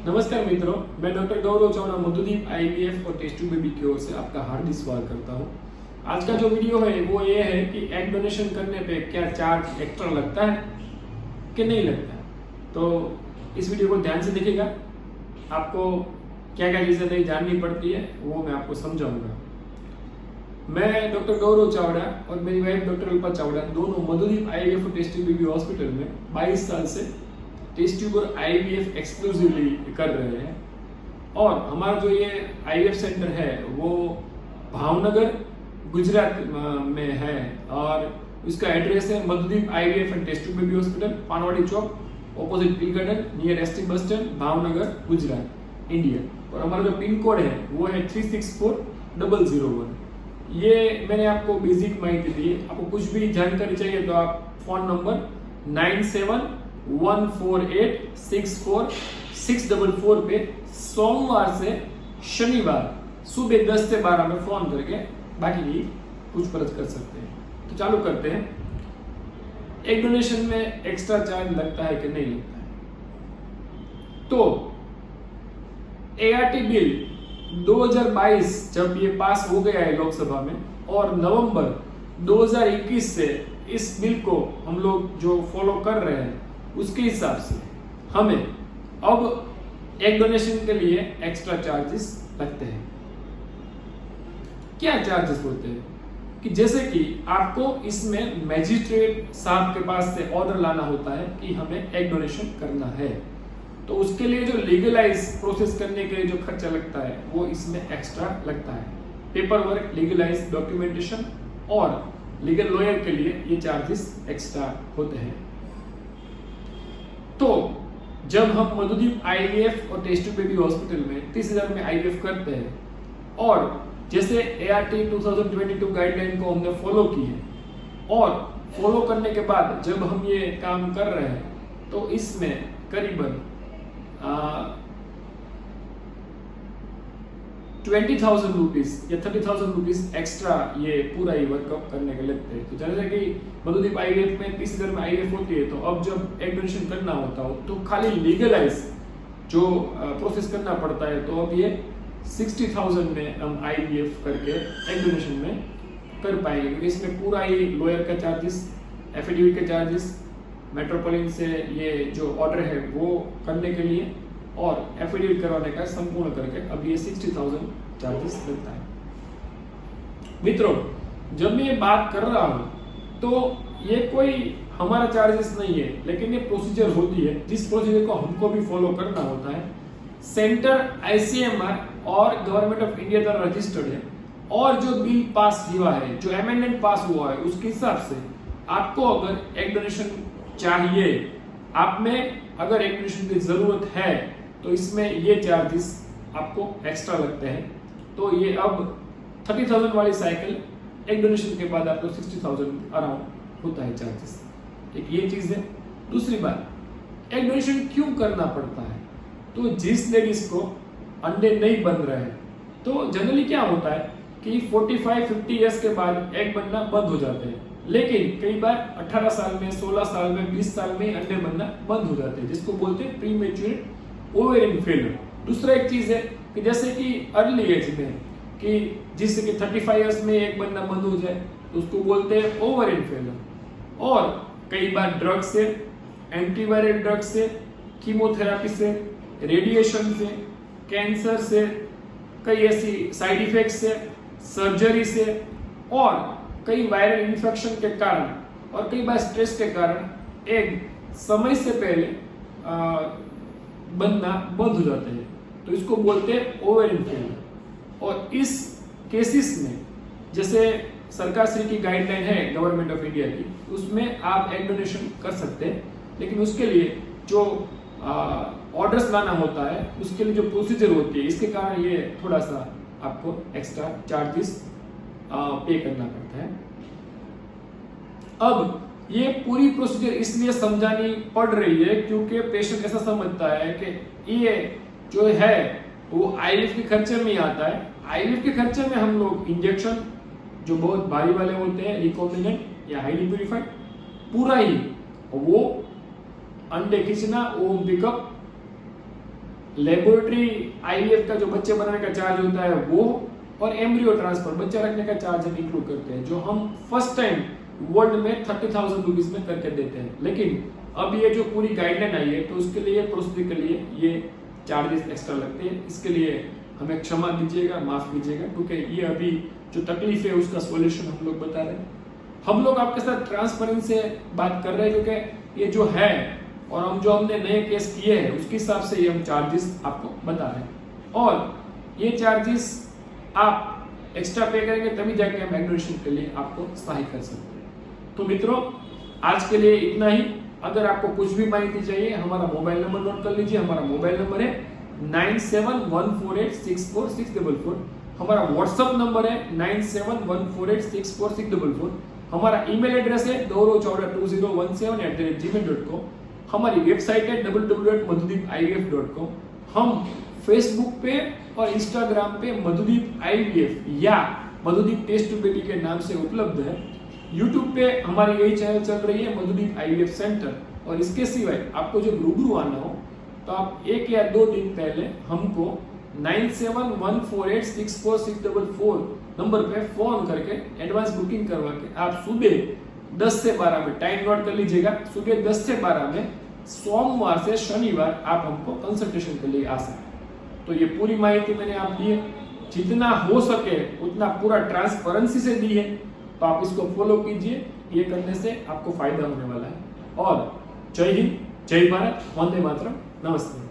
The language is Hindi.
नमस्कार मित्रों, मैं डॉक्टर गौरव चावड़ा मधुदीप आईवीएफ और टेस्ट ट्यूब बेबी की ओर से आपका हार्दिक स्वागत करता हूं। आज का जो वीडियो है वो ये है कि एग डोनेशन करने पे क्या चार्ज एक्स्ट्रा लगता है कि नहीं लगता। तो इस वीडियो को ध्यान से देखिएगा, आपको क्या क्या चीज़ें नहीं जाननी पड़ती है वो मैं आपको समझाऊंगा। मैं डॉक्टर गौरव चावड़ा और मेरी वाइफ डॉक्टर अल्पा चावड़ा दोनों मधुदीप आईवीएफ और टेस्ट ट्यूब बेबी हॉस्पिटल में 22 साल से टेस्ट ट्यूब और आईवीएफ एक्सक्लूसिवली कर रहे हैं। और हमारा जो ये आईवीएफ सेंटर है वो भावनगर गुजरात में है और उसका एड्रेस है Madhudeep IVF and test tube baby hospital, Panwadi chowk, opposite tea garden, near ST bus stand, Bhavnagar Gujarat, India. और हमारा जो पिन कोड है वो है 364001। ये मैंने आपको बेसिक माहिती दी है। आपको कुछ भी जानकारी चाहिए तो आप फोन नंबर 9714864644 पे सोमवार से शनिवार सुबह 10 से 12 में फोन करके बाकी की पूछपरछ कर सकते हैं। तो चालू करते हैं। एक डोनेशन में एक्स्ट्रा चार्ज लगता है कि नहीं लगता है। तो एआरटी बिल 2022 जब ये पास हो गया है लोकसभा में और नवंबर 2021 से इस बिल को हम लोग जो फॉलो कर रहे हैं उसके हिसाब से हमें अब एग डोनेशन के लिए एक्स्ट्रा चार्जेस लगते हैं। क्या चार्जेस होते हैं कि जैसे कि आपको इसमें मैजिस्ट्रेट साहब के पास से ऑर्डर लाना होता है कि हमें एग डोनेशन करना है, तो उसके लिए जो लीगलाइज प्रोसेस करने के लिए जो खर्चा लगता है वो इसमें एक्स्ट्रा लगता है। पेपर वर्क, लीगलाइज डॉक्यूमेंटेशन और लीगल लॉयर के लिए ये चार्जेस एक्स्ट्रा होते हैं। तो जब हम मधुदीप आईवीएफ और टेस्ट ट्यूब बेबी हॉस्पिटल में 30,000 में आईवीएफ करते हैं और जैसे एआरटी 2022 गाइडलाइन को हमने फॉलो की है और फॉलो करने के बाद जब हम ये काम कर रहे हैं तो इसमें करीबन 20,000 रुपीज या 30,000 रुपीज एक्स्ट्रा ये पूरा ही वर्कआउट करने के लगते हैं। तो जैसे कि मधुदीप आईवीएफ में 30,000 में आईवीएफ होती है, तो अब जब एग डोनेशन करना होता हो तो खाली लीगलाइज जो प्रोसेस करना पड़ता है, तो अब ये 60,000 में हम आईवीएफ करके एग डोनेशन में कर पाएंगे, क्योंकि इसमें पूरा ही लॉयर का चार्जेस, एफिडेविट के चार्जेस, मेट्रोपोलिटन से ये जो ऑर्डर है वो करने के लिए और एफिडेविट करवाने का संपूर्ण करके अब ये 60,000 चार्जेस लगता है। मित्रों, जब मैं ये बात कर रहा हूं तो ये कोई हमारा चार्जेस नहीं है, लेकिन ये प्रोसीजर होती है जिस प्रोसीजर को हमको भी फॉलो करना होता है। सेंटर आईसीएमआर और गवर्नमेंट ऑफ इंडिया द्वारा रजिस्टर्ड है और जो बिल पास हुआ है, जो अमेंडमेंट पास हुआ है, उसके हिसाब से आपको अगर एग डोनेशन चाहिए, आप में अगर एग डोनेशन की जरूरत है तो इसमें ये चार्जेस आपको एक्स्ट्रा लगते हैं। तो ये अब 30,000 वाली साइकिल एग डोनेशन के बाद आपको 60,000 अराउंड होता है चार्जेस। एक ये चीज है। दूसरी बात, एग डोनेशन क्यों करना पड़ता है? तो जिस लेडीज को अंडे नहीं बन रहे हैं, तो जनरली क्या होता है कि 45-50 ईयर्स के बाद एग बनना बंद हो जाते हैं, लेकिन कई बार 18 साल में, 16 साल में, 20 साल में अंडे बनना बंद हो जाते हैं, जिसको बोलते हैं प्रीमेच्योर ओवेरियन फेलियर। दूसरा एक चीज है कि जैसे कि अर्ली एज में कि जिससे कि 35 इयर्स में एक बनना बंद हो जाए तो उसको बोलते हैं ओवेरियन फेलियर। और कई बार ड्रग से, एंटीवायरल ड्रग से, कीमोथेरेपी से, रेडिएशन से, कैंसर से, कई ऐसी साइड इफेक्ट्स से, सर्जरी से और कई वायरल इन्फेक्शन के कारण और कई बार स्ट्रेस के कारण एग समय से पहले बनना बंद हो जाते हैं, तो इसको बोलते हैं ओवेरियन फेलियर। और इस केसेस में जैसे सरकार श्री की गाइडलाइन है गवर्नमेंट ऑफ इंडिया की, उसमें आप एग डोनेशन कर सकते हैं, लेकिन उसके लिए जो ऑर्डर्स लाना होता है, उसके लिए जो प्रोसीजर होती है, इसके कारण ये थोड़ा सा आपको एक्स्ट्रा चार्जेस पे करना पड़ता है। अब ये पूरी प्रोसीजर इसलिए समझानी पड़ रही है क्योंकि पेशेंट ऐसा समझता है कि ये जो है वो आईवीएफ के खर्चे में ही आता है। आईवीएफ के खर्चे में हम लोग इंजेक्शन जो बहुत भारी वाले होते हैं, रिकॉम्बिनेंट या हाईली प्यूरिफाइड, पूरा ही वो अंडे खींचना, ओम पिकअप लेबोरेटरी आईवीएफ का जो बच्चे बनाने का चार्ज होता है वो, और एम्ब्रियो ट्रांसफर बच्चा रखने का चार्ज हम इंक्लूड करते हैं, जो हम फर्स्ट टाइम वर्ल्ड में 30,000 रुपीज में करके देते हैं। लेकिन अब ये जो पूरी गाइडलाइन आई है तो उसके लिए प्रोसीजर के लिए ये चार्जेस एक्स्ट्रा लगते हैं। इसके लिए हमें क्षमा दीजिएगा, माफ कीजिएगा, क्योंकि ये अभी जो तकलीफ है उसका सॉल्यूशन हम लोग बता रहे हैं। हम लोग आपके साथ ट्रांसपेरेंसी से बात कर रहे हैं, क्योंकि ये जो है और हम जो हमने नए केस किए हैं उसके हिसाब से ये हम चार्जेस आपको बता रहे हैं, और ये चार्जेस आप एक्स्ट्रा पे करेंगे तभी जाके हम एडमिशन के लिए आपको सहायता कर सकते हैं। तो मित्रों, आज के लिए इतना ही। अगर आपको कुछ भी माहिती चाहिए, हमारा मोबाइल नंबर नोट कर लीजिए। हमारा मोबाइल नंबर है 9714864644। हमारा व्हाट्सएप नंबर है 9714864644। हमारा ईमेल एड्रेस है doro142017@gmail.com। हमारी वेबसाइट है www.madhudipivf.com। हम फेसबुक पे और इंस्टाग्राम पे मधुदीप आईवीएफ या मधुदीप टेस्ट टू बेबी के नाम से उपलब्ध है। यूट्यूब पे हमारी यही चैनल चल रही है, मधुदीप आईवीएफ सेंटर। और इसके सिवाय आपको जब रूबरू आना हो तो आप 1 या 2 दिन पहले हमको 9714864644 नंबर पे फोन करके एडवांस बुकिंग करवा के आप सुबह 10 से 12 में, टाइम नोट कर लीजिएगा, सुबह 10 से 12 में सोमवार से शनिवार आप हमको कंसल्टेशन के लिए आ सकते हैं। तो ये पूरी माहिती मैंने आप दी है, जितना हो सके उतना पूरा ट्रांसपेरेंसी से दी है, तो आप इसको फॉलो कीजिए। ये करने से आपको फायदा होने वाला है। और जय हिंद, जय भारत, वंदे मातरम, नमस्ते।